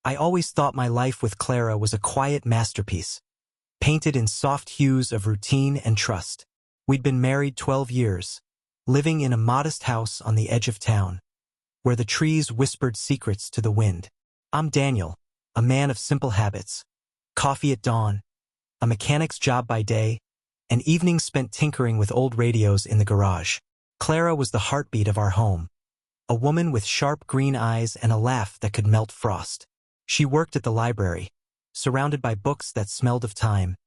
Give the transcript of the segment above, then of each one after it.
I always thought my life with Clara was a quiet masterpiece, painted in soft hues of routine and trust. We'd been married 12 years, living in a modest house on the edge of town, where the trees whispered secrets to the wind. I'm Daniel, a man of simple habits. Coffee at dawn, a mechanic's job by day, and evenings spent tinkering with old radios in the garage. Clara was the heartbeat of our home, a woman with sharp green eyes and a laugh that could melt frost. She worked at the library, surrounded by books that smelled of time,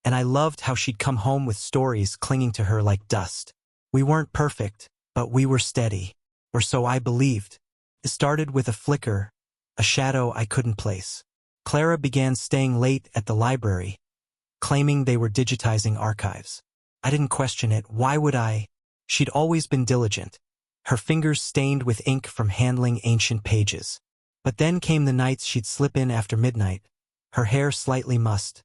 and I loved how she'd come home with stories clinging to her like dust. We weren't perfect, but we were steady, or so I believed. It started with a flicker, a shadow I couldn't place. Clara began staying late at the library, claiming they were digitizing archives. I didn't question it. Why would I? She'd always been diligent, her fingers stained with ink from handling ancient pages. But then came the nights she'd slip in after midnight, her hair slightly mussed,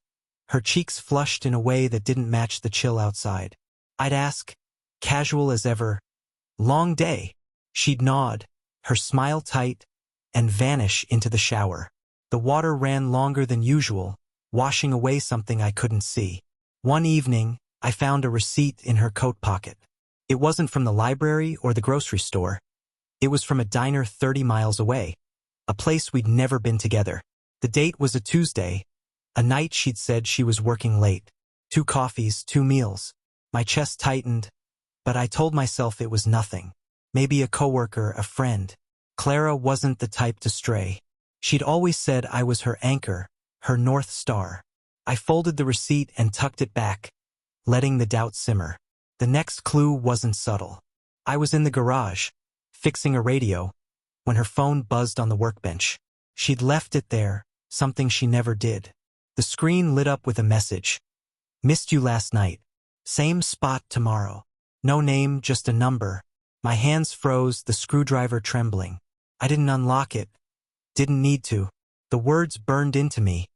her cheeks flushed in a way that didn't match the chill outside. I'd ask, casual as ever, "Long day?" She'd nod, her smile tight, and vanish into the shower. The water ran longer than usual, washing away something I couldn't see. One evening, I found a receipt in her coat pocket. It wasn't from the library or the grocery store. It was from a diner 30 miles away, a place we'd never been together. The date was a Tuesday, a night she'd said she was working late. 2 coffees, 2 meals. My chest tightened, but I told myself it was nothing. Maybe a coworker, a friend. Clara wasn't the type to stray. She'd always said I was her anchor, her North Star. I folded the receipt and tucked it back, letting the doubt simmer. The next clue wasn't subtle. I was in the garage, fixing a radio, when her phone buzzed on the workbench. She'd left it there, something she never did. The screen lit up with a message. "Missed you last night. Same spot tomorrow." No name, just a number. My hands froze, the screwdriver trembling. I didn't unlock it. Didn't need to. The words burned into me.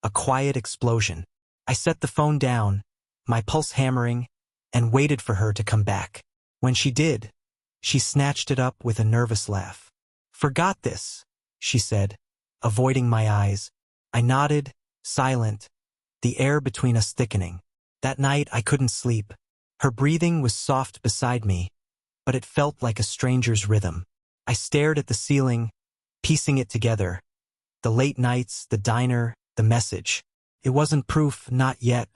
A quiet explosion. I set the phone down, my pulse hammering, and waited for her to come back. When she did, she snatched it up with a nervous laugh. "Forgot this," she said, avoiding my eyes. I nodded, silent, the air between us thickening. That night I couldn't sleep. Her breathing was soft beside me, but it felt like a stranger's rhythm. I stared at the ceiling, piecing it together. The late nights, the diner, the message. It wasn't proof, not yet,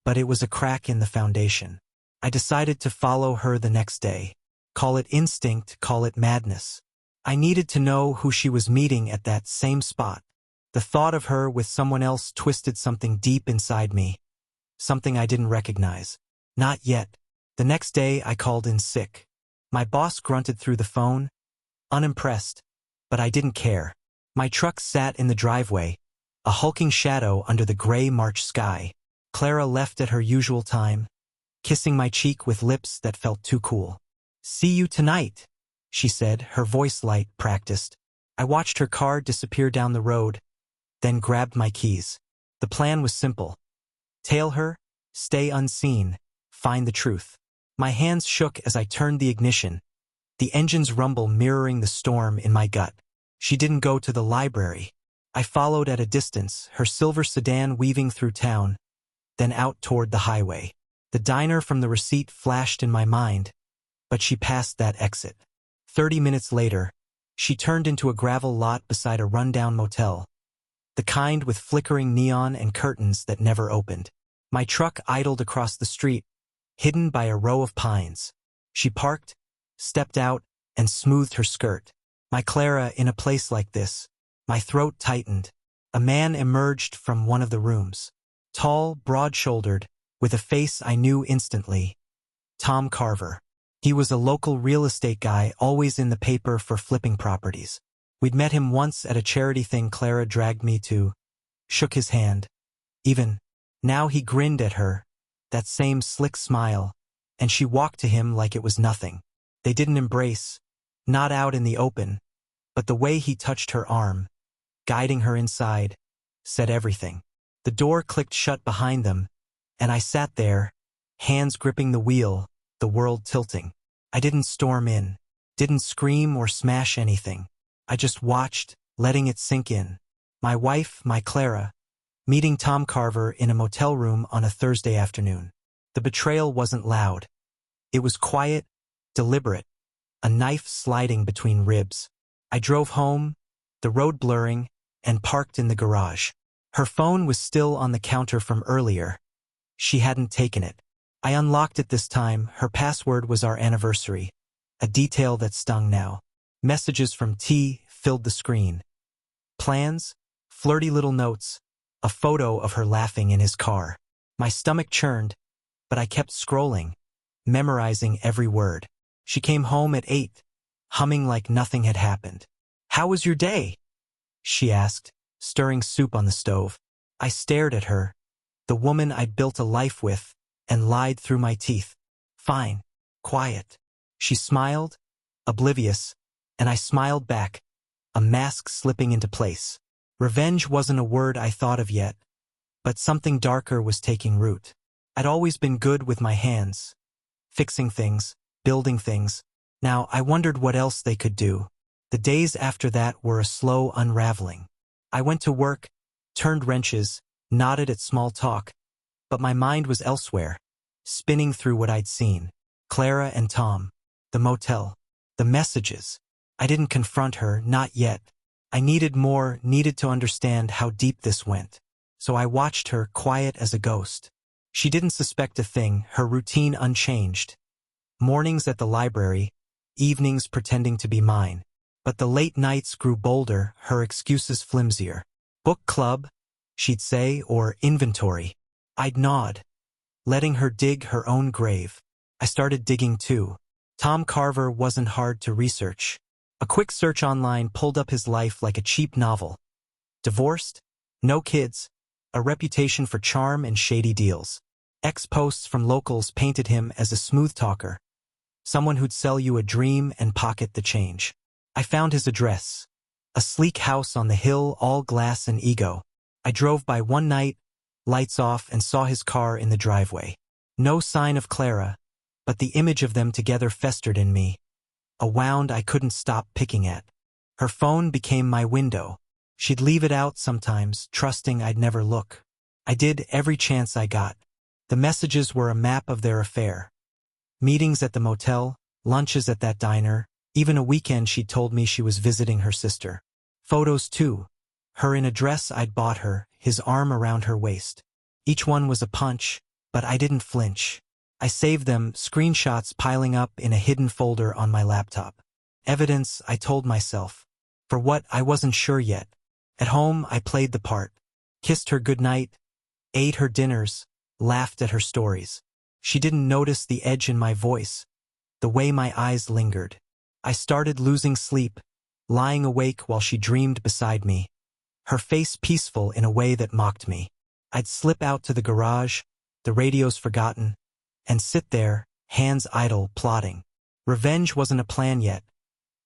but it was a crack in the foundation. I decided to follow her the next day. Call it instinct, call it madness. I needed to know who she was meeting at that same spot. The thought of her with someone else twisted something deep inside me, something I didn't recognize. Not yet. The next day I called in sick. My boss grunted through the phone, unimpressed, but I didn't care. My truck sat in the driveway, a hulking shadow under the gray March sky. Clara left at her usual time, kissing my cheek with lips that felt too cool. "See you tonight," she said, her voice light, practiced. I watched her car disappear down the road, then grabbed my keys. The plan was simple. Tail her, stay unseen, find the truth. My hands shook as I turned the ignition, the engine's rumble mirroring the storm in my gut. She didn't go to the library. I followed at a distance, her silver sedan weaving through town, then out toward the highway. The diner from the receipt flashed in my mind, but she passed that exit. 30 minutes later, she turned into a gravel lot beside a rundown motel, the kind with flickering neon and curtains that never opened. My truck idled across the street, hidden by a row of pines. She parked, stepped out, and smoothed her skirt. My Clara, in a place like this. My throat tightened. A man emerged from one of the rooms. Tall, broad-shouldered, with a face I knew instantly. Tom Carver. He was a local real estate guy, always in the paper for flipping properties. We'd met him once at a charity thing Clara dragged me to. Shook his hand. Now he grinned at her, that same slick smile, and she walked to him like it was nothing. They didn't embrace, not out in the open, but the way he touched her arm, guiding her inside, said everything. The door clicked shut behind them, and I sat there, hands gripping the wheel, the world tilting. I didn't storm in, didn't scream or smash anything. I just watched, letting it sink in. My wife, my Clara, meeting Tom Carver in a motel room on a Thursday afternoon. The betrayal wasn't loud. It was quiet, deliberate, a knife sliding between ribs. I drove home, the road blurring, and parked in the garage. Her phone was still on the counter from earlier. She hadn't taken it. I unlocked it this time. Her password was our anniversary, a detail that stung now. Messages from T filled the screen. Plans, flirty little notes, a photo of her laughing in his car. My stomach churned, but I kept scrolling, memorizing every word. She came home at 8, humming like nothing had happened. "How was your day?" she asked, stirring soup on the stove. I stared at her, the woman I'd built a life with, and lied through my teeth. "Fine. Quiet." She smiled, oblivious, and I smiled back, a mask slipping into place. Revenge wasn't a word I thought of yet, but something darker was taking root. I'd always been good with my hands, fixing things, building things. Now I wondered what else they could do. The days after that were a slow unraveling. I went to work, turned wrenches, nodded at small talk, but my mind was elsewhere, spinning through what I'd seen. Clara and Tom, the motel, the messages. I didn't confront her, not yet. I needed more, needed to understand how deep this went. So I watched her, quiet as a ghost. She didn't suspect a thing, her routine unchanged. Mornings at the library, evenings pretending to be mine. But the late nights grew bolder, her excuses flimsier. "Book club," she'd say, or "inventory." I'd nod, letting her dig her own grave. I started digging too. Tom Carver wasn't hard to research. A quick search online pulled up his life like a cheap novel. Divorced, no kids, a reputation for charm and shady deals. Ex-posts from locals painted him as a smooth talker, someone who'd sell you a dream and pocket the change. I found his address, a sleek house on the hill, all glass and ego. I drove by one night, lights off, and saw his car in the driveway. No sign of Clara, but the image of them together festered in me, a wound I couldn't stop picking at. Her phone became my window. She'd leave it out sometimes, trusting I'd never look. I did every chance I got. The messages were a map of their affair. Meetings at the motel, lunches at that diner, even a weekend she'd told me she was visiting her sister. Photos too. Her in a dress I'd bought her, his arm around her waist. Each one was a punch, but I didn't flinch. I saved them, screenshots piling up in a hidden folder on my laptop. Evidence, I told myself. For what, I wasn't sure yet. At home, I played the part. Kissed her goodnight, ate her dinners, laughed at her stories. She didn't notice the edge in my voice, the way my eyes lingered. I started losing sleep, lying awake while she dreamed beside me, her face peaceful in a way that mocked me. I'd slip out to the garage, the radio's forgotten, and sit there, hands idle, plotting. Revenge wasn't a plan yet,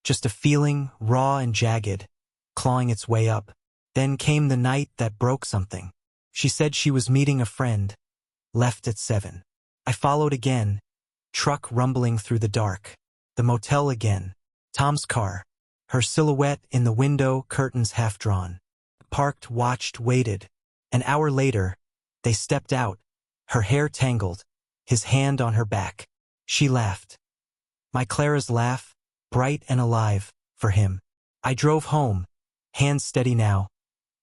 just a feeling, raw and jagged, clawing its way up. Then came the night that broke something. She said she was meeting a friend, left at 7. I followed again, truck rumbling through the dark. The motel again. Tom's car. Her silhouette in the window, curtains half drawn. Parked, watched, waited. An hour later, they stepped out, her hair tangled, his hand on her back. She laughed. My Clara's laugh, bright and alive, for him. I drove home, hands steady now,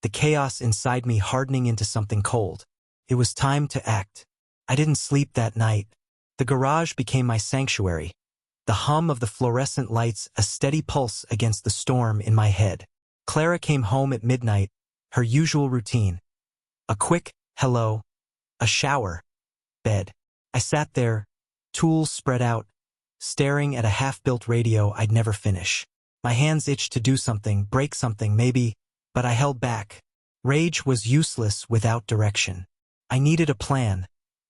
the chaos inside me hardening into something cold. It was time to act. I didn't sleep that night. The garage became my sanctuary. The hum of the fluorescent lights, a steady pulse against the storm in my head. Clara came home at midnight, her usual routine. A quick hello, a shower, bed. I sat there, tools spread out, staring at a half-built radio I'd never finish. My hands itched to do something, break something maybe, but I held back. Rage was useless without direction. I needed a plan,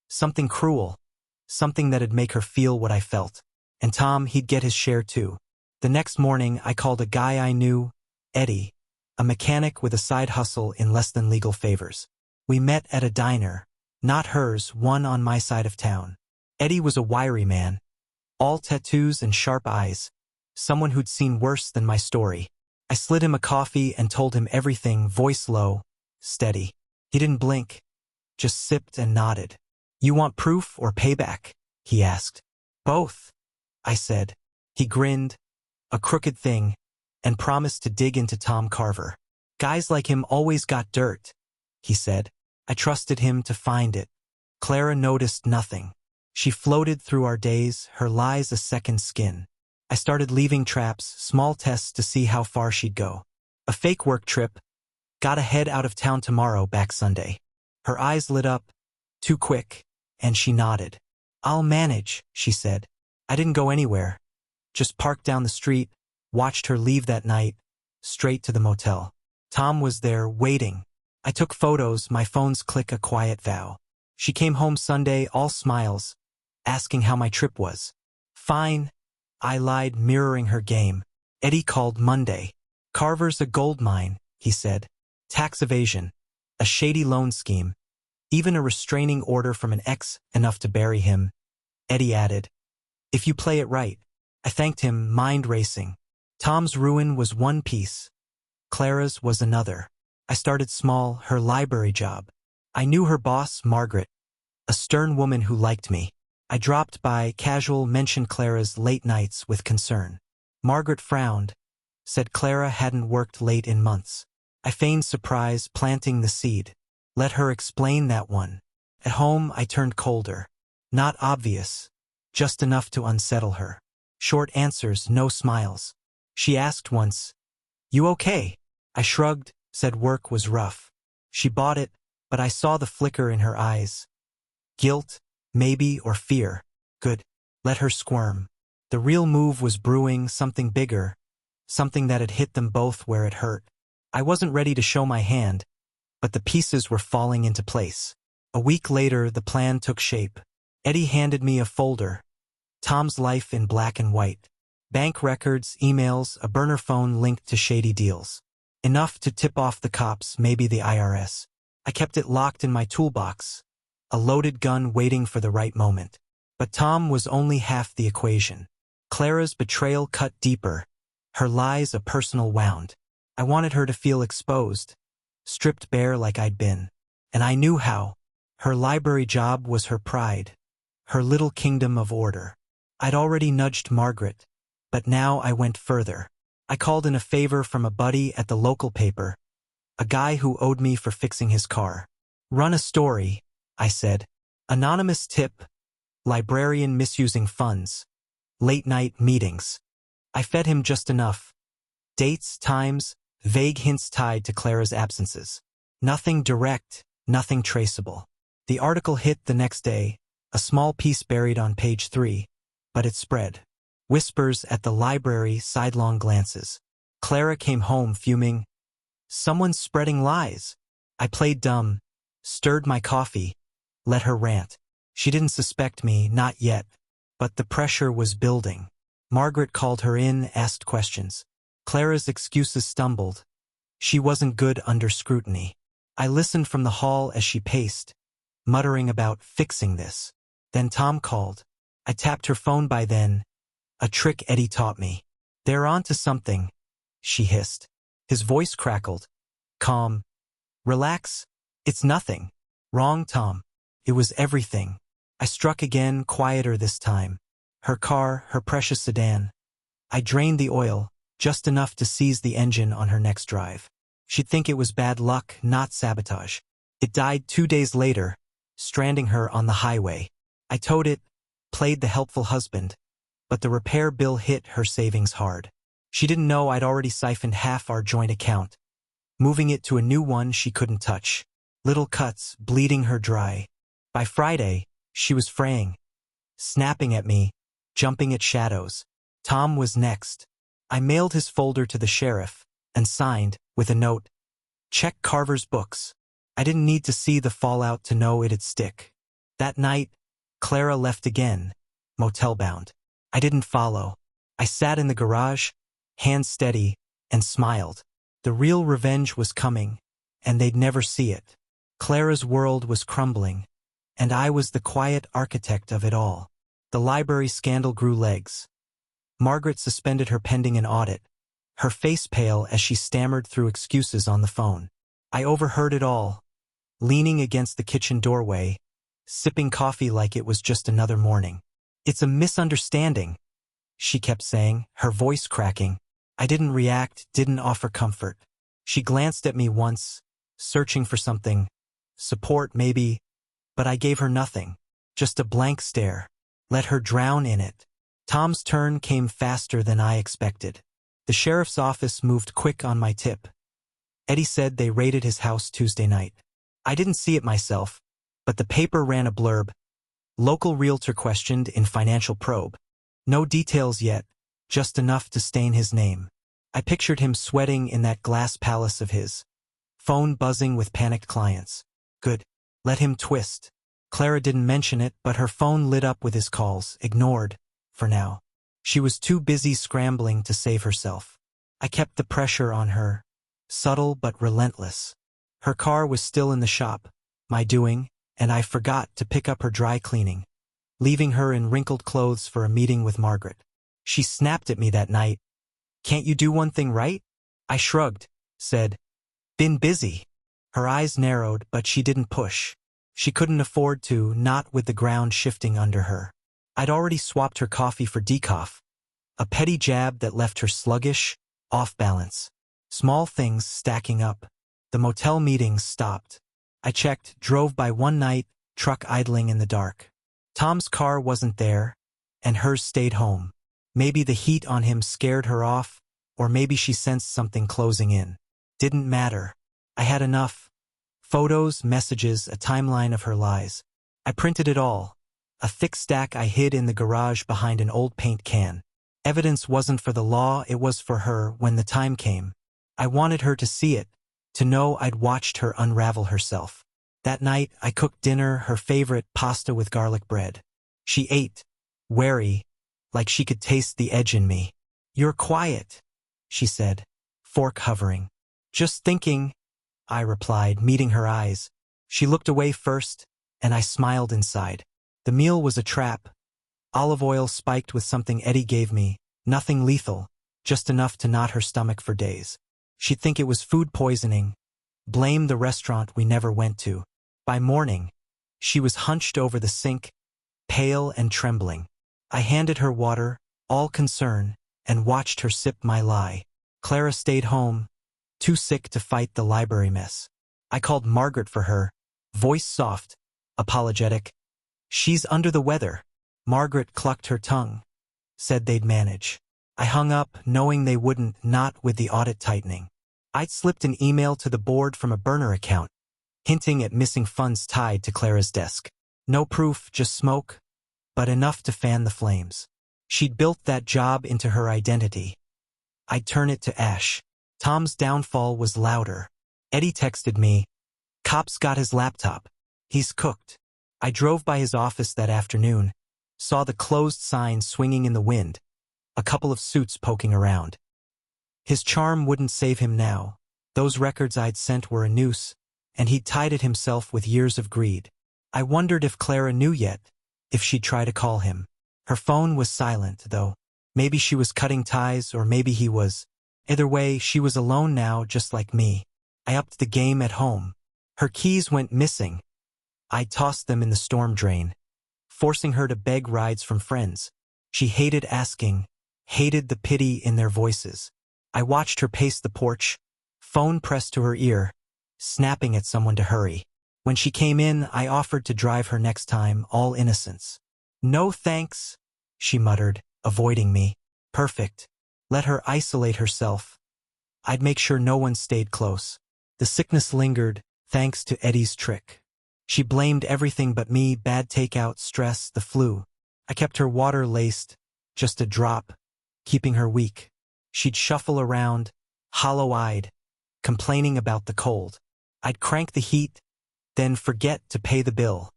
something cruel, something that'd make her feel what I felt. And Tom, he'd get his share too. The next morning, I called a guy I knew, Eddie, a mechanic with a side hustle in less than legal favors. We met at a diner, not hers, one on my side of town. Eddie was a wiry man, all tattoos and sharp eyes, someone who'd seen worse than my story. I slid him a coffee and told him everything, voice low, steady. He didn't blink, just sipped and nodded. You want proof or payback? He asked. Both, I said. He grinned, a crooked thing, and promised to dig into Tom Carver. Guys like him always got dirt, he said. I trusted him to find it. Clara noticed nothing. She floated through our days, her lies a second skin. I started leaving traps, small tests to see how far she'd go. A fake work trip. Gotta head out of town tomorrow, back Sunday. Her eyes lit up, too quick, and she nodded. I'll manage, she said. I didn't go anywhere. Just parked down the street, watched her leave that night, straight to the motel. Tom was there, waiting. I took photos, my phone's click, a quiet vow. She came home Sunday, all smiles, asking how my trip was. Fine, I lied, mirroring her game. Eddie called Monday. Carver's a gold mine, he said. Tax evasion, a shady loan scheme, even a restraining order from an ex, enough to bury him. Eddie added, if you play it right. I thanked him, mind racing. Tom's ruin was one piece. Clara's was another. I started small, her library job. I knew her boss, Margaret, a stern woman who liked me. I dropped by, casual, mentioned Clara's late nights with concern. Margaret frowned, said Clara hadn't worked late in months. I feigned surprise, planting the seed. Let her explain that one. At home, I turned colder. Not obvious, just enough to unsettle her. Short answers, no smiles. She asked once, you okay? I shrugged, said work was rough. She bought it, but I saw the flicker in her eyes. Guilt, maybe, or fear. Good. Let her squirm. The real move was brewing, something bigger, something that had hit them both where it hurt. I wasn't ready to show my hand, but the pieces were falling into place. A week later, the plan took shape. Eddie handed me a folder. Tom's life in black and white. Bank records, emails, a burner phone linked to shady deals. Enough to tip off the cops, maybe the IRS. I kept it locked in my toolbox, a loaded gun waiting for the right moment. But Tom was only half the equation. Clara's betrayal cut deeper, her lies a personal wound. I wanted her to feel exposed, stripped bare like I'd been. And I knew how. Her library job was her pride, her little kingdom of order. I'd already nudged Margaret, but now I went further. I called in a favor from a buddy at the local paper, a guy who owed me for fixing his car. Run a story, I said. Anonymous tip, librarian misusing funds, late-night meetings. I fed him just enough. Dates, times, vague hints tied to Clara's absences. Nothing direct, nothing traceable. The article hit the next day, a small piece buried on page 3, but it spread. Whispers at the library, sidelong glances. Clara came home fuming. Someone's spreading lies. I played dumb, stirred my coffee, let her rant. She didn't suspect me, not yet, but the pressure was building. Margaret called her in, asked questions. Clara's excuses stumbled. She wasn't good under scrutiny. I listened from the hall as she paced, muttering about fixing this. Then Tom called. I tapped her phone by then, a trick Eddie taught me. They're on to something, she hissed. His voice crackled. Calm. Relax. It's nothing. Wrong, Tom. It was everything. I struck again, quieter this time. Her car, her precious sedan. I drained the oil, just enough to seize the engine on her next drive. She'd think it was bad luck, not sabotage. It died 2 days later, stranding her on the highway. I towed it, played the helpful husband, but the repair bill hit her savings hard. She didn't know I'd already siphoned half our joint account, moving it to a new one she couldn't touch. Little cuts, bleeding her dry. By Friday, she was fraying, snapping at me, jumping at shadows. Tom was next. I mailed his folder to the sheriff and signed, with a note, check Carver's books. I didn't need to see the fallout to know it'd stick. That night, Clara left again, motel-bound. I didn't follow. I sat in the garage, hands steady, and smiled. The real revenge was coming, and they'd never see it. Clara's world was crumbling, and I was the quiet architect of it all. The library scandal grew legs. Margaret suspended her pending an audit, her face pale as she stammered through excuses on the phone. I overheard it all, leaning against the kitchen doorway, sipping coffee like it was just another morning. "It's a misunderstanding," she kept saying, her voice cracking. I didn't react, didn't offer comfort. She glanced at me once, searching for something, support maybe, but I gave her nothing, just a blank stare. Let her drown in it. Tom's turn came faster than I expected. The sheriff's office moved quick on my tip. Eddie said they raided his house Tuesday night. I didn't see it myself, but the paper ran a blurb. Local realtor questioned in financial probe. No details yet, just enough to stain his name. I pictured him sweating in that glass palace of his. Phone buzzing with panicked clients. Good. Let him twist. Clara didn't mention it, but her phone lit up with his calls, ignored, for now. She was too busy scrambling to save herself. I kept the pressure on her, subtle but relentless. Her car was still in the shop, my doing, and I forgot to pick up her dry cleaning, leaving her in wrinkled clothes for a meeting with Margaret. She snapped at me that night. "Can't you do one thing right?" I shrugged, said, "Been busy." Her eyes narrowed, but she didn't push. She couldn't afford to, not with the ground shifting under her. I'd already swapped her coffee for decaf, a petty jab that left her sluggish, off balance. Small things stacking up. The motel meetings stopped. I checked, drove by one night, truck idling in the dark. Tom's car wasn't there, and hers stayed home. Maybe the heat on him scared her off, or maybe she sensed something closing in. Didn't matter. I had enough. Photos, messages, a timeline of her lies. I printed it all. A thick stack I hid in the garage behind an old paint can. Evidence wasn't for the law, it was for her when the time came. I wanted her to see it, to know I'd watched her unravel herself. That night, I cooked dinner, her favorite, pasta with garlic bread. She ate, wary, like she could taste the edge in me. "You're quiet," she said, fork hovering. "Just thinking," I replied, meeting her eyes. She looked away first, and I smiled inside. The meal was a trap. Olive oil spiked with something Eddie gave me, nothing lethal, just enough to knot her stomach for days. She'd think it was food poisoning, blame the restaurant we never went to. By morning, she was hunched over the sink, pale and trembling. I handed her water, all concern, and watched her sip my lie. Clara stayed home, too sick to fight the library mess. I called Margaret for her, voice soft, apologetic. "She's under the weather." Margaret clucked her tongue, said they'd manage. I hung up, knowing they wouldn't, not with the audit tightening. I'd slipped an email to the board from a burner account, hinting at missing funds tied to Clara's desk. No proof, just smoke, but enough to fan the flames. She'd built that job into her identity. I'd turn it to ash. Tom's downfall was louder. Eddie texted me, "Cop's got his laptop. He's cooked." I drove by his office that afternoon, saw the closed sign swinging in the wind, a couple of suits poking around. His charm wouldn't save him now. Those records I'd sent were a noose, and he'd tied it himself with years of greed. I wondered if Clara knew yet, if she'd try to call him. Her phone was silent, though. Maybe she was cutting ties, or maybe he was. Either way, she was alone now, just like me. I upped the game at home. Her keys went missing. I tossed them in the storm drain, forcing her to beg rides from friends. She hated asking, hated the pity in their voices. I watched her pace the porch, phone pressed to her ear, snapping at someone to hurry. When she came in, I offered to drive her next time, all innocence. "No thanks," she muttered, avoiding me. Perfect. Let her isolate herself. I'd make sure no one stayed close. The sickness lingered, thanks to Eddie's trick. She blamed everything but me, bad takeout, stress, the flu. I kept her water-laced, just a drop, keeping her weak. She'd shuffle around, hollow-eyed, complaining about the cold. I'd crank the heat, then forget to pay the bill.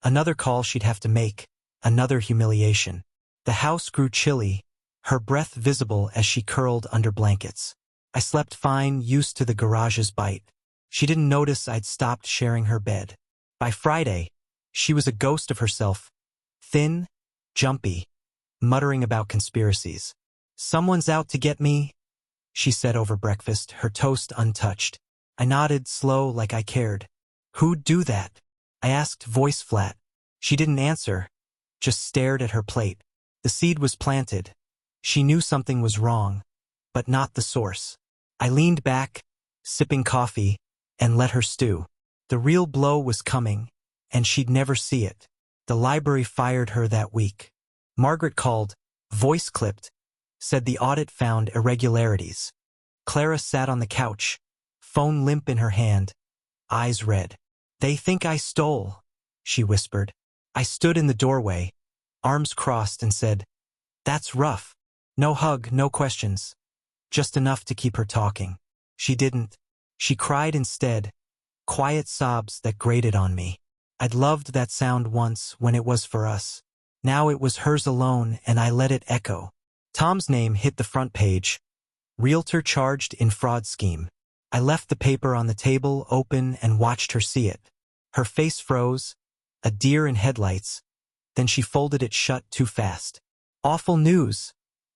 Another call she'd have to make, another humiliation. The house grew chilly, her breath visible as she curled under blankets. I slept fine, used to the garage's bite. She didn't notice I'd stopped sharing her bed. By Friday, she was a ghost of herself, thin, jumpy, muttering about conspiracies. "Someone's out to get me," she said over breakfast, her toast untouched. I nodded, slow, like I cared. Who'd do that? I asked, voice flat. She didn't answer, just stared at her plate. The seed was planted. She knew something was wrong, but not the source. I leaned back, sipping coffee, and let her stew. The real blow was coming, and she'd never see it. The library fired her that week. Margaret called, voice clipped, said the audit found irregularities. Clara sat on the couch, phone limp in her hand, eyes red. They think I stole, she whispered. I stood in the doorway, arms crossed, and said, that's rough. No hug, no questions. Just enough to keep her talking. She didn't. She cried instead, quiet sobs that grated on me. I'd loved that sound once when it was for us. Now it was hers alone, and I let it echo. Tom's name hit the front page. Realtor charged in fraud scheme. I left the paper on the table open and watched her see it. Her face froze, a deer in headlights. Then she folded it shut too fast. Awful news,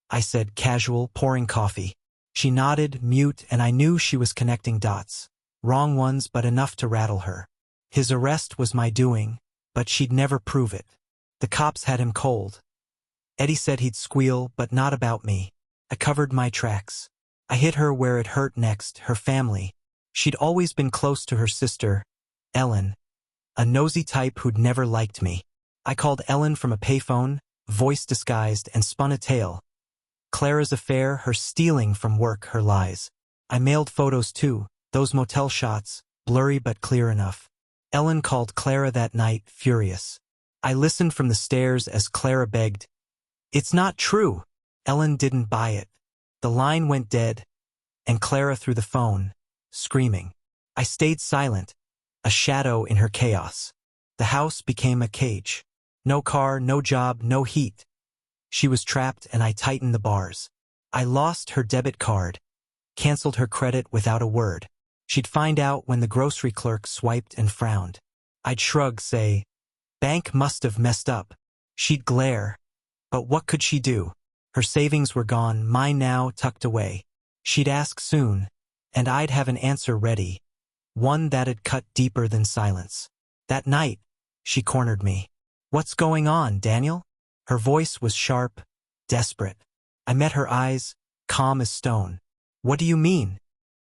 I said, casual, pouring coffee. She nodded, mute, and I knew she was connecting dots. Wrong ones, but enough to rattle her. His arrest was my doing, but she'd never prove it. The cops had him cold. Eddie said he'd squeal, but not about me. I covered my tracks. I hit her where it hurt next, her family. She'd always been close to her sister, Ellen, a nosy type who'd never liked me. I called Ellen from a payphone, voice disguised, and spun a tale. Clara's affair, her stealing from work, her lies. I mailed photos too, those motel shots, blurry but clear enough. Ellen called Clara that night, furious. I listened from the stairs as Clara begged, it's not true. Ellen didn't buy it. The line went dead, and Clara threw the phone, screaming. I stayed silent, a shadow in her chaos. The house became a cage. No car, no job, no heat. She was trapped, and I tightened the bars. I lost her debit card, canceled her credit without a word. She'd find out when the grocery clerk swiped and frowned. I'd shrug, say, bank must have messed up. She'd glare. But what could she do? Her savings were gone, mine now tucked away. She'd ask soon, and I'd have an answer ready, one that'd cut deeper than silence. That night, she cornered me. What's going on, Daniel? Her voice was sharp, desperate. I met her eyes, calm as stone. What do you mean?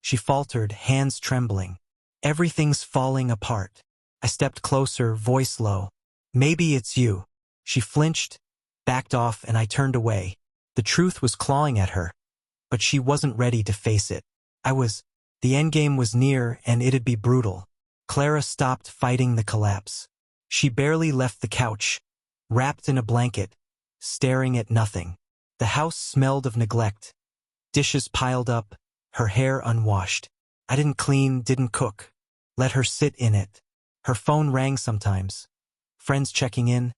She faltered, hands trembling. Everything's falling apart. I stepped closer, voice low. Maybe it's you. She flinched, backed off, and I turned away. The truth was clawing at her, but she wasn't ready to face it. The endgame was near, and it'd be brutal. Clara stopped fighting the collapse. She barely left the couch, wrapped in a blanket, staring at nothing. The house smelled of neglect. Dishes piled up, her hair unwashed. I didn't clean, didn't cook. Let her sit in it. Her phone rang sometimes. Friends checking in,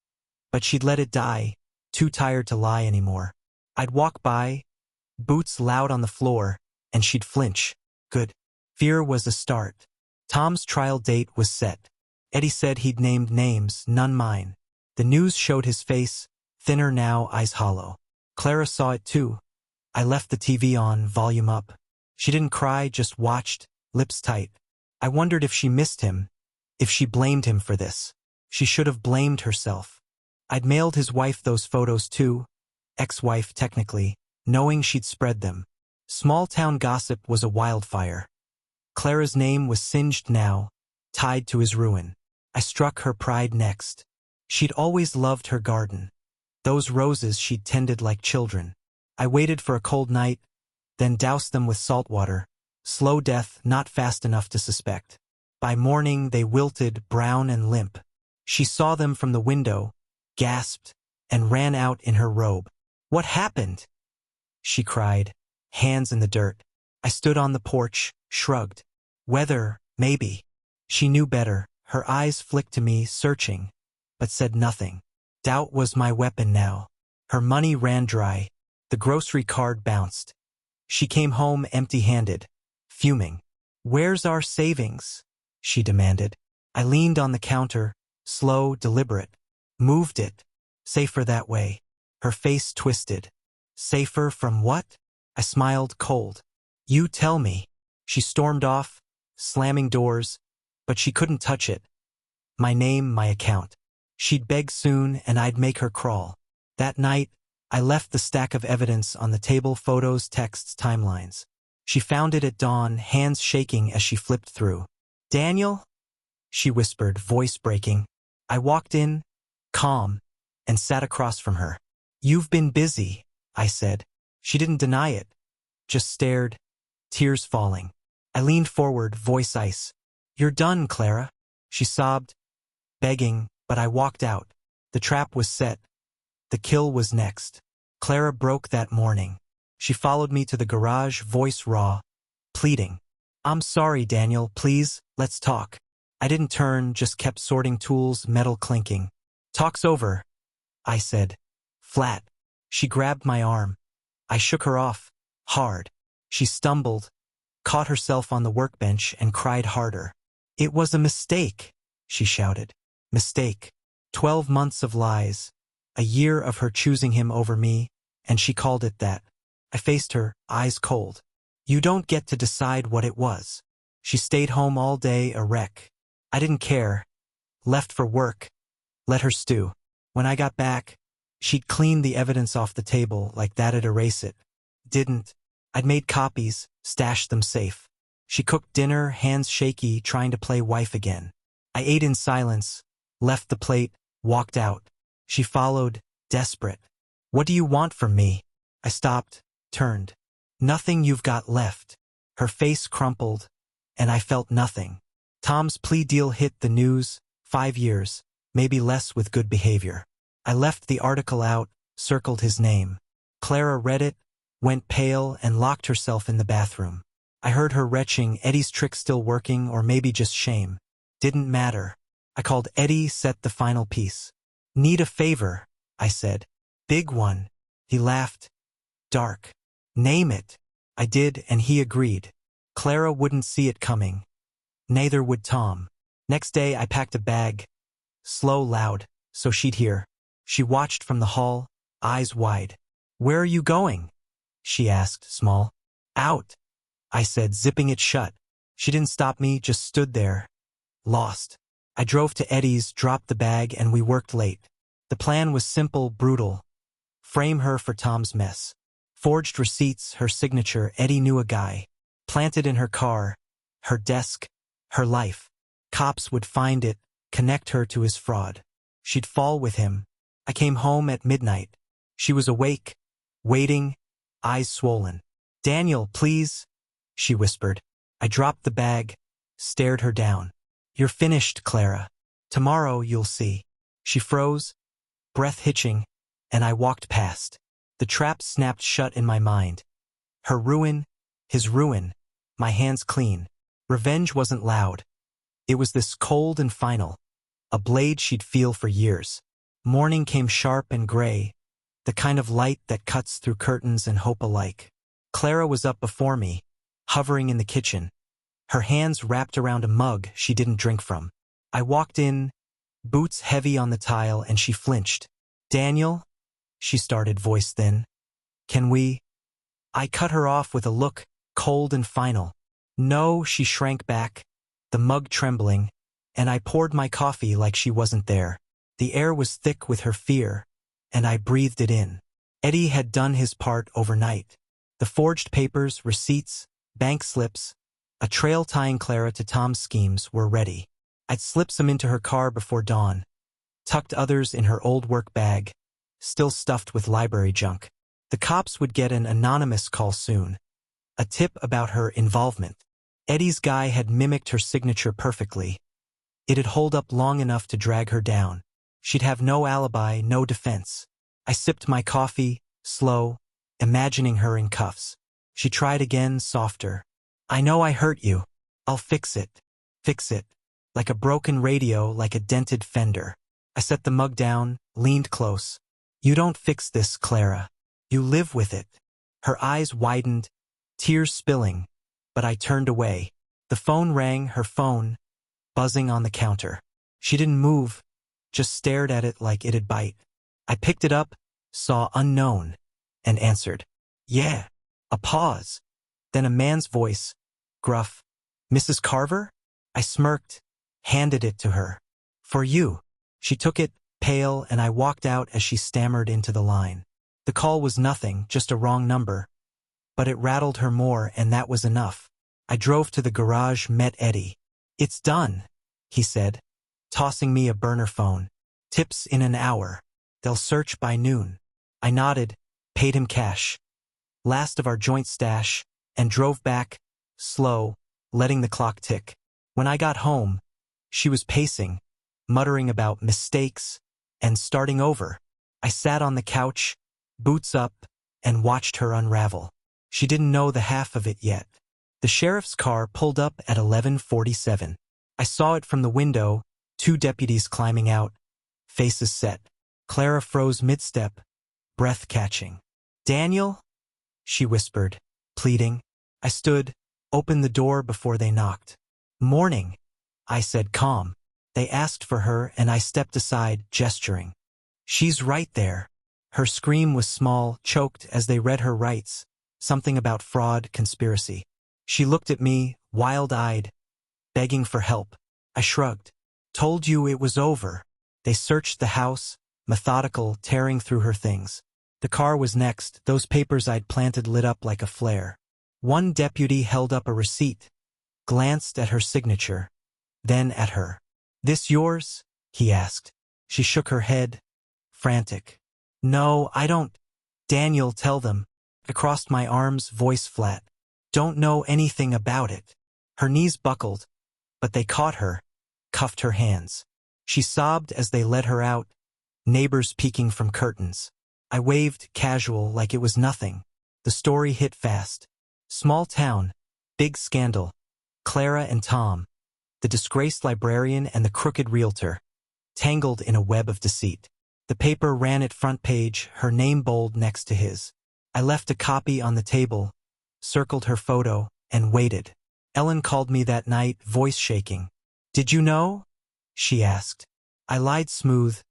but she'd let it die, too tired to lie anymore. I'd walk by, boots loud on the floor, and she'd flinch. Good. Fear was a start. Tom's trial date was set. Eddie said he'd named names, none mine. The news showed his face, thinner now, eyes hollow. Clara saw it too. I left the TV on, volume up. She didn't cry, just watched, lips tight. I wondered if she missed him, if she blamed him for this. She should have blamed herself. I'd mailed his wife those photos too, ex-wife technically, knowing she'd spread them. Small-town gossip was a wildfire. Clara's name was singed now, tied to his ruin. I struck her pride next. She'd always loved her garden. Those roses she'd tended like children. I waited for a cold night, then doused them with salt water. Slow death, not fast enough to suspect. By morning they wilted, brown and limp. She saw them from the window, gasped, and ran out in her robe. What happened? She cried, hands in the dirt. I stood on the porch, shrugged. Weather, maybe. She knew better. Her eyes flicked to me, searching, but said nothing. Doubt was my weapon now. Her money ran dry. The grocery card bounced. She came home empty-handed, fuming. Where's our savings? She demanded. I leaned on the counter, slow, deliberate. Moved it. Safer that way. Her face twisted. Safer from what? I smiled, cold. You tell me. She stormed off, slamming doors, but she couldn't touch it. My name, my account. She'd beg soon, and I'd make her crawl. That night, I left the stack of evidence on the table: photos, texts, timelines. She found it at dawn, hands shaking as she flipped through. Daniel? She whispered, voice breaking. I walked in, calm, and sat across from her. You've been busy, I said. She didn't deny it, just stared, tears falling. I leaned forward, voice ice. You're done, Clara. She sobbed, begging, but I walked out. The trap was set. The kill was next. Clara broke that morning. She followed me to the garage, voice raw, pleading. I'm sorry, Daniel, please, let's talk. I didn't turn, just kept sorting tools, metal clinking. Talk's over, I said, flat. She grabbed my arm. I shook her off, hard. She stumbled, caught herself on the workbench, and cried harder. It was a mistake, she shouted. Mistake. 12 months of lies. A year of her choosing him over me, and she called it that. I faced her, eyes cold. You don't get to decide what it was. She stayed home all day, a wreck. I didn't care. Left for work. Let her stew. When I got back, she'd cleaned the evidence off the table like that'd erase it. Didn't. I'd made copies, stashed them safe. She cooked dinner, hands shaky, trying to play wife again. I ate in silence, left the plate, walked out. She followed, desperate. What do you want from me? I stopped, turned. Nothing you've got left. Her face crumpled, and I felt nothing. Tom's plea deal hit the news, 5 years, maybe less with good behavior. I left the article out, circled his name. Clara read it, went pale, and locked herself in the bathroom. I heard her retching, Eddie's trick still working, or maybe just shame. Didn't matter. I called Eddie, set the final piece. Need a favor, I said. Big one. He laughed. Dark. Name it. I did, and he agreed. Clara wouldn't see it coming. Neither would Tom. Next day I packed a bag. Slow, loud, so she'd hear. She watched from the hall, eyes wide. Where are you going? She asked, small. Out, I said, zipping it shut. She didn't stop me, just stood there. Lost. I drove to Eddie's, dropped the bag, and we worked late. The plan was simple, brutal. Frame her for Tom's mess. Forged receipts, her signature, Eddie knew a guy. Planted in her car, her desk, her life. Cops would find it, connect her to his fraud. She'd fall with him. I came home at midnight. She was awake, waiting, eyes swollen. Daniel, please, she whispered. I dropped the bag, stared her down. You're finished, Clara. Tomorrow you'll see. She froze, breath hitching, and I walked past. The trap snapped shut in my mind. Her ruin, his ruin, my hands clean. Revenge wasn't loud. It was this cold and final, a blade she'd feel for years. Morning came sharp and gray, the kind of light that cuts through curtains and hope alike. Clara was up before me, hovering in the kitchen, her hands wrapped around a mug she didn't drink from. I walked in, boots heavy on the tile, and she flinched. Daniel? She started, voice thin. Can we? I cut her off with a look, cold and final. No, she shrank back, the mug trembling, and I poured my coffee like she wasn't there. The air was thick with her fear, and I breathed it in. Eddie had done his part overnight. The forged papers, receipts, bank slips, a trail tying Clara to Tom's schemes were ready. I'd slipped some into her car before dawn, tucked others in her old work bag, still stuffed with library junk. The cops would get an anonymous call soon, a tip about her involvement. Eddie's guy had mimicked her signature perfectly. It'd hold up long enough to drag her down. She'd have no alibi, no defense. I sipped my coffee, slow, imagining her in cuffs. She tried again, softer. I know I hurt you. I'll fix it. Fix it. Like a broken radio, like a dented fender. I set the mug down, leaned close. You don't fix this, Clara. You live with it. Her eyes widened, tears spilling, but I turned away. The phone rang, her phone, buzzing on the counter. She didn't move, just stared at it like it'd bite. I picked it up, saw unknown, and answered. Yeah. A pause. Then a man's voice, gruff. "Mrs. Carver?" I smirked, handed it to her. "For you." She took it, pale, and I walked out as she stammered into the line. The call was nothing, just a wrong number. But it rattled her more, and that was enough. I drove to the garage, met Eddie. "It's done," he said, tossing me a burner phone. "Tips in an hour. They'll search by noon." I nodded, paid him cash, last of our joint stash, and drove back, slow, letting the clock tick. When I got home, she was pacing, muttering about mistakes and starting over. I sat on the couch, boots up, and watched her unravel. She didn't know the half of it yet. The sheriff's car pulled up at 11:47. I saw it from the window, 2 deputies climbing out, faces set. Clara froze mid-step, breath catching. "Daniel?" she whispered, pleading. I stood, opened the door before they knocked. "Morning," I said, calm. They asked for her, and I stepped aside, gesturing. "She's right there." Her scream was small, choked as they read her rights, something about fraud, conspiracy. She looked at me, wild-eyed, begging for help. I shrugged. "Told you it was over." They searched the house, methodical, tearing through her things. The car was next, those papers I'd planted lit up like a flare. One deputy held up a receipt, glanced at her signature, then at her. "This yours?" he asked. She shook her head, frantic. "No, I don't." "Daniel, tell them." I crossed my arms, voice flat. "Don't know anything about it." Her knees buckled, but they caught her, cuffed her hands. She sobbed as they led her out, neighbors peeking from curtains. I waved, casual, like it was nothing. The story hit fast. Small town, big scandal. Clara and Tom, the disgraced librarian and the crooked realtor, tangled in a web of deceit. The paper ran at front page, her name bold next to his. I left a copy on the table, circled her photo, and waited. Ellen called me that night, voice shaking. "Did you know?" she asked. I lied smooth.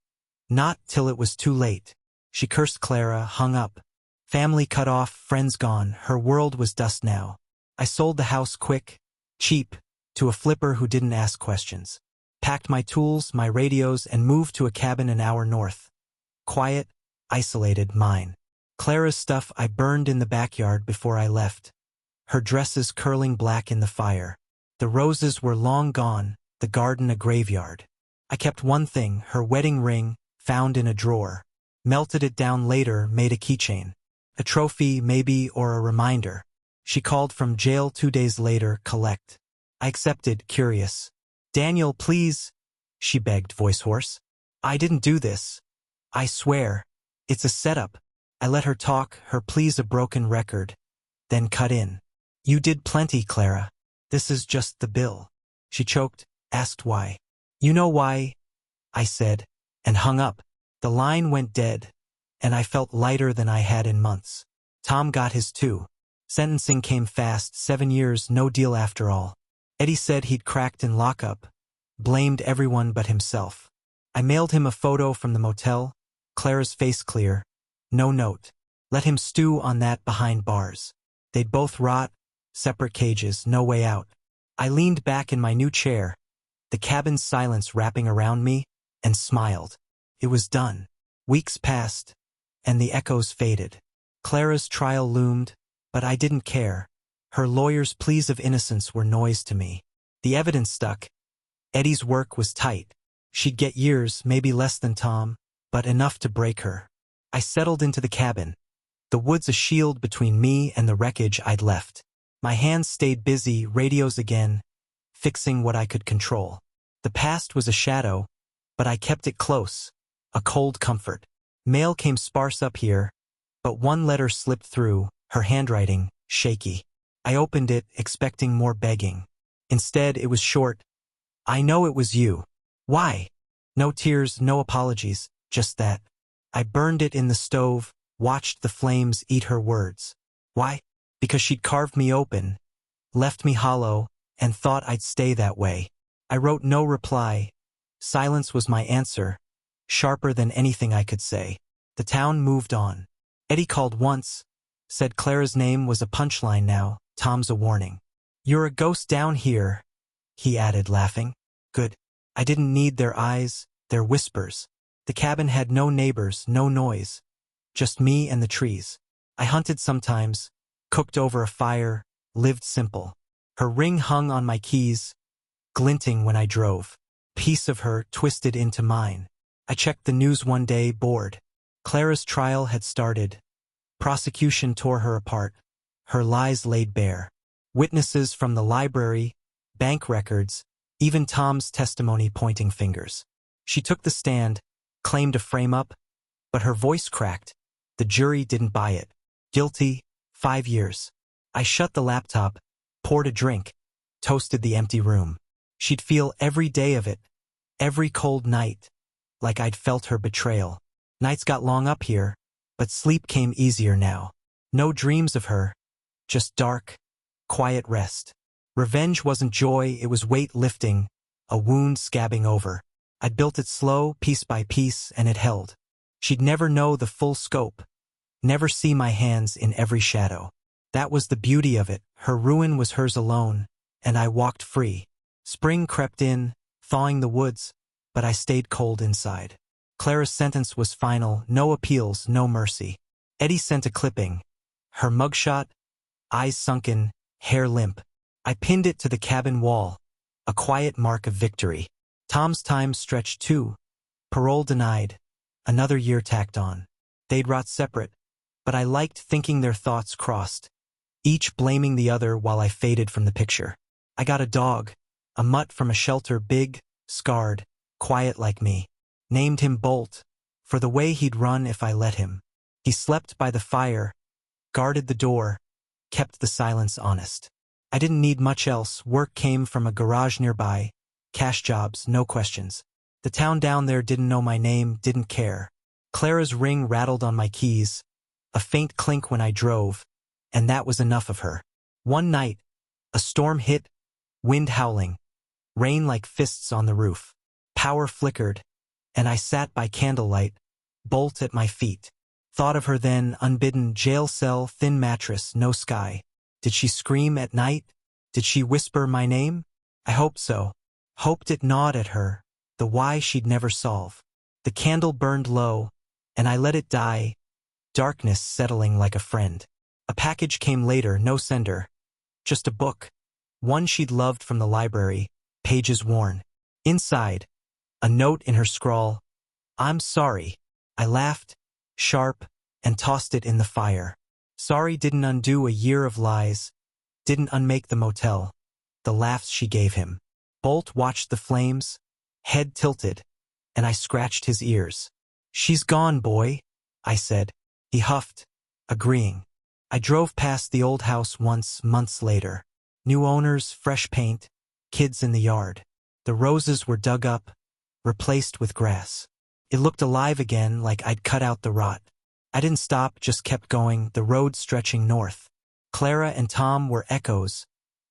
"Not till it was too late." She cursed Clara, hung up. Family cut off, friends gone, her world was dust now. I sold the house quick, cheap, to a flipper who didn't ask questions. Packed my tools, my radios, and moved to a cabin an hour north. Quiet, isolated, mine. Clara's stuff I burned in the backyard before I left. Her dresses curling black in the fire. The roses were long gone, the garden a graveyard. I kept one thing, her wedding ring, found in a drawer. Melted it down later, made a keychain. A trophy, maybe, or a reminder. She called from jail 2 days later, collect. I accepted, curious. "Daniel, please," she begged, voice hoarse. "I didn't do this. I swear. It's a setup." I let her talk, her pleas a broken record, then cut in. "You did plenty, Clara. This is just the bill." She choked, asked why. "You know why," I said, and hung up. The line went dead, and I felt lighter than I had in months. Tom got his too. Sentencing came fast, 7 years, no deal after all. Eddie said he'd cracked in lockup, blamed everyone but himself. I mailed him a photo from the motel, Clara's face clear, no note. Let him stew on that behind bars. They'd both rot, separate cages, no way out. I leaned back in my new chair, the cabin's silence wrapping around me, and smiled. It was done. Weeks passed, and the echoes faded. Clara's trial loomed, but I didn't care. Her lawyer's pleas of innocence were noise to me. The evidence stuck. Eddie's work was tight. She'd get years, maybe less than Tom, but enough to break her. I settled into the cabin, the woods a shield between me and the wreckage I'd left. My hands stayed busy, radios again, fixing what I could control. The past was a shadow, but I kept it close, a cold comfort. Mail came sparse up here, but one letter slipped through, her handwriting, shaky. I opened it, expecting more begging. Instead, it was short. "I know it was you." "Why?" No tears, no apologies, just that. I burned it in the stove, watched the flames eat her words. Why? Because she'd carved me open, left me hollow, and thought I'd stay that way. I wrote no reply. Silence was my answer, sharper than anything I could say. The town moved on. Eddie called once, said Clara's name was a punchline now, Tom's a warning. You're a ghost down here, he added, laughing. Good. I didn't need their eyes, their whispers. The cabin had no neighbors, no noise. Just me and the trees. I hunted sometimes, cooked over a fire, lived simple. Her ring hung on my keys, glinting when I drove. Piece of her twisted into mine. I checked the news one day, bored. Clara's trial had started. Prosecution tore her apart. Her lies laid bare. Witnesses from the library, bank records, even Tom's testimony pointing fingers. She took the stand, claimed a frame-up, but her voice cracked. The jury didn't buy it. Guilty, 5 years. I shut the laptop, poured a drink, toasted the empty room. She'd feel every day of it, every cold night, like I'd felt her betrayal. Nights got long up here, but sleep came easier now. No dreams of her, just dark, quiet rest. Revenge wasn't joy, it was weight lifting, a wound scabbing over. I'd built it slow, piece by piece, and it held. She'd never know the full scope, never see my hands in every shadow. That was the beauty of it. Her ruin was hers alone, and I walked free. Spring crept in, thawing the woods, but I stayed cold inside. Clara's sentence was final, no appeals, no mercy. Eddie sent a clipping. Her mugshot, eyes sunken, hair limp. I pinned it to the cabin wall, a quiet mark of victory. Tom's time stretched too. Parole denied. Another year tacked on. They'd rot separate, but I liked thinking their thoughts crossed, each blaming the other while I faded from the picture. I got a dog, a mutt from a shelter, big, scarred, quiet like me. Named him Bolt, for the way he'd run if I let him. He slept by the fire, guarded the door, kept the silence honest. I didn't need much else. Work came from a garage nearby, cash jobs, no questions. The town down there didn't know my name, didn't care. Clara's ring rattled on my keys, a faint clink when I drove, and that was enough of her. One night, a storm hit, wind howling, rain like fists on the roof. Power flickered, and I sat by candlelight, Bolt at my feet. Thought of her then, unbidden, jail cell, thin mattress, no sky. Did she scream at night? Did she whisper my name? I hoped so. Hoped it gnawed at her, the why she'd never solve. The candle burned low, and I let it die, darkness settling like a friend. A package came later, no sender. Just a book. One she'd loved from the library, pages worn. Inside, a note in her scrawl. I'm sorry. I laughed, sharp, and tossed it in the fire. Sorry didn't undo a year of lies, didn't unmake the motel, the laughs she gave him. Bolt watched the flames, head tilted, and I scratched his ears. She's gone, boy, I said. He huffed, agreeing. I drove past the old house once, months later. New owners, fresh paint, kids in the yard. The roses were dug up, replaced with grass. It looked alive again, like I'd cut out the rot. I didn't stop, just kept going, the road stretching north. Clara and Tom were echoes,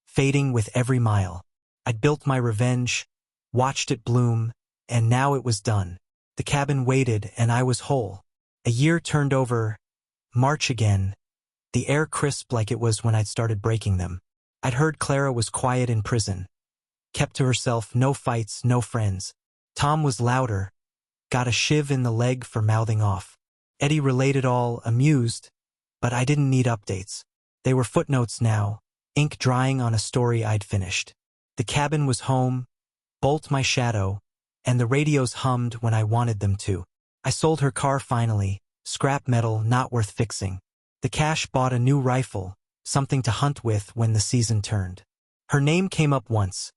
fading with every mile. I'd built my revenge, watched it bloom, and now it was done. The cabin waited, and I was whole. A year turned over, March again, the air crisp like it was when I'd started breaking them. I'd heard Clara was quiet in prison. Kept to herself, no fights, no friends. Tom was louder, got a shiv in the leg for mouthing off. Eddie relayed it all, amused, but I didn't need updates. They were footnotes now, ink drying on a story I'd finished. The cabin was home, Bolt my shadow, and the radios hummed when I wanted them to. I sold her car finally, scrap metal not worth fixing. The cash bought a new rifle, something to hunt with when the season turned. Her name came up once.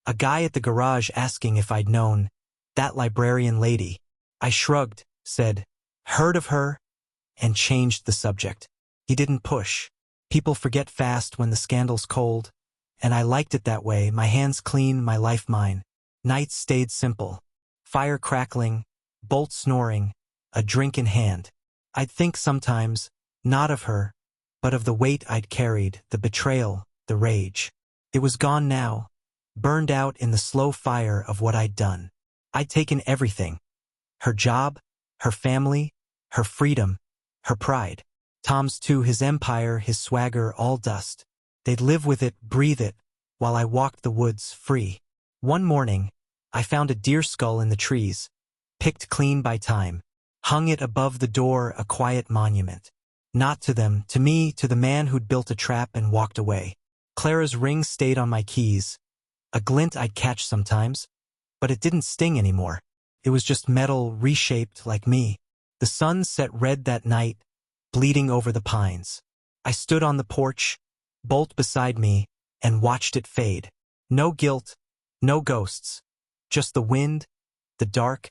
A guy at the garage asking if I'd known that librarian lady. I shrugged, said, heard of her, and changed the subject. He didn't push. People forget fast when the scandal's cold, and I liked it that way, my hands clean, my life mine. Nights stayed simple. Fire crackling, Bolt snoring, a drink in hand. I'd think sometimes, not of her, but of the weight I'd carried, the betrayal, the rage. It was gone now, burned out in the slow fire of what I'd done. I'd taken everything. Her job, her family, her freedom, her pride. Tom's too, his empire, his swagger, all dust. They'd live with it, breathe it, while I walked the woods free. One morning, I found a deer skull in the trees, picked clean by time, hung it above the door, a quiet monument. Not to them, to me, to the man who'd built a trap and walked away. Clara's ring stayed on my keys, a glint I'd catch sometimes, but it didn't sting anymore. It was just metal reshaped like me. The sun set red that night, bleeding over the pines. I stood on the porch, bolt beside me, and watched it fade. No guilt, no ghosts, just the wind, the dark,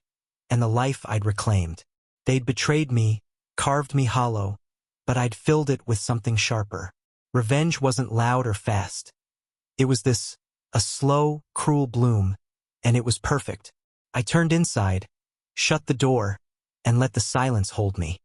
and the life I'd reclaimed. They'd betrayed me, carved me hollow, but I'd filled it with something sharper. Revenge wasn't loud or fast. It was a slow, cruel bloom, and it was perfect. I turned inside, shut the door, and let the silence hold me.